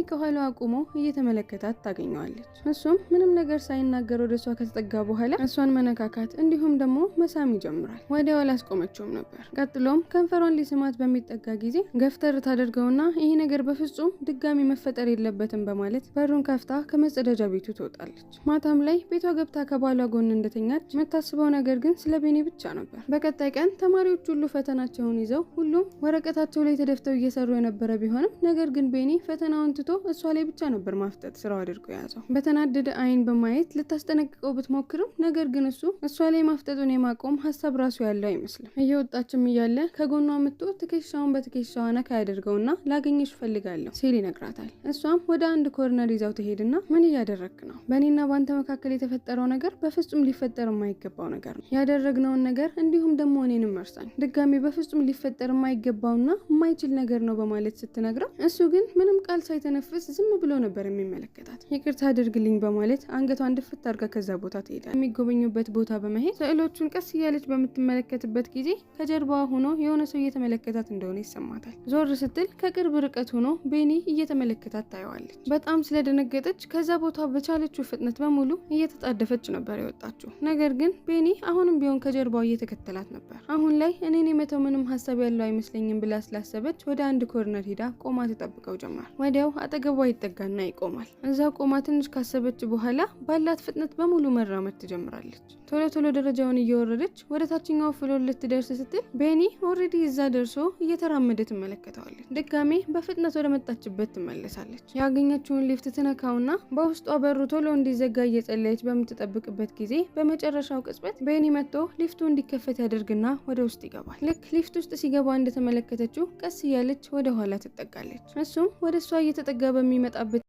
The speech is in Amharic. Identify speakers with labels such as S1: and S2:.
S1: ከኋላው አቁሞ እየተመለከታት ታገኘዋለች። እሱም ምንም ነገር ሳይናገር ወደሷ ከተጠጋ በኋላ እሷን መነካካት እንዲሁም ደግሞ መሳም ይጀምራል። ወዲያው አላስቆመችውም ነበር። ቀጥሎም ከንፈሯን ሊስማት በሚጠጋ ጊዜ ገፍተር ታደርገውና ይሄ ነገር በፍጹም ድጋሚ መፈጠር የለበትም በማለት በሩን ከፍታ ከመጸዳጃ ቤቱ ትወጣለች። ማታም ላይ ቤቷ ገብታ ከባሏ ጎን እንደተኛች የምታስበው ነገር ግን ስለ ቤኒ ብቻ ነበር። በቀጣይ ቀን ተማሪዎች ሁሉ ፈተናቸውን ይዘው ሁሉም ወረቀታቸው ላይ ተደፍተው እየሰሩ የነበረ ቢሆንም ነገር ግን ቤኒ ፈተናውን ትቶ እሷ ላይ ብቻ ነበር ማፍጠጥ ስራው አድርጎ ያዘው። በተናደደ አይን በማየት ልታስጠነቅቀው ብትሞክርም ነገር ግን እሷ ላይ ማፍጠጡን የማቆም ሀሳብ ራሱ ያለው አይመስልም። እየወጣችም እያለ ከጎኗ መጥቶ ትከሻውን በትከሻዋ ነካ ያደርገውና ላገኘሽ ፈልጋለሁ ሲል ይነግራታል። እሷም ወደ አንድ ኮርነር ይዛው ትሄድና ምን እያደረግክ ነው? በእኔና ባንተ መካከል የተፈጠረው ነገር በፍጹም ሊፈጠር የማይገባው ነገር ነው። ያደረግነውን ነገር እንዲሁም ደግሞ እኔንም መርሳኝ ድጋሚ በፍጹም ሊፈጠር የማይገባውና የማይችል ነገር ነው በማለት ስትነግረው እሱ ግን ምንም ቃል ሳይተነፍስ ዝም ብሎ ነበር የሚመለከታት። ይቅርታ አድርግልኝ በማለት አንገቷን ድፍት አድርጋ ከዛ ቦታ ትሄዳለች። የሚጎበኙበት ቦታ በመሄድ ስዕሎቹን ቀስ እያለች በምትመለከትበት ጊዜ ከጀርባዋ ሆኖ የሆነ ሰው እየተመለከታት እንደሆነ ይሰማታል። ዞር ስትል ከቅርብ ርቀት ሆኖ ቤኒ እየተመለከታት ታየዋለች። በጣም ስለደነገጠች ከዛ ቦታ በቻለችው ፍጥነት በሙሉ እየተጣደፈች ነበር የወጣችው። ነገር ግን ቤኒ አሁንም ቢሆን ከጀርባው እየተከተላት ነበር። አሁን ላይ እኔን የመተው ምንም ሀሳብ ያለው አይመስለኝም ብላ ስላሰበች ወደ አንድ ኮርነር ሄዳ ቆማ ተጠብቀው ጀመር። ወዲያው አጠገቧ ይጠጋና ይቆማል። እዛ ቆማ ትንሽ ካሰበች በኋላ ባላት ፍጥነት በሙሉ መራመድ ትጀምራለች። ቶሎ ቶሎ ደረጃውን እየወረደች ወደ ታችኛው ፍሎር ልትደርስ ስትል ቤኒ ኦልሬዲ እዛ ደርሶ እየተራመደ ትመለከተዋለች። ድጋሜ በፍጥነት ወደ መጣችበት ትመለሳለች። ያገኘችውን ሊፍት ትነካውና በውስጧ በሩ ቶሎ እንዲዘጋ እየጸለየች በምትጠብቅበት ጊዜ በመጨረሻው ቅጽበት ቤኒ መጥቶ ሊፍቱ እንዲከፈት ያደርግና ወደ ውስጥ ይገባል። ልክ ሊፍት ውስጥ ሲገባ እንደተመለከተችው ቀስ እያለች ወደ ኋላ ትጠጋለች። እሱም ወደ እሷ እየተጠጋ በሚመጣበት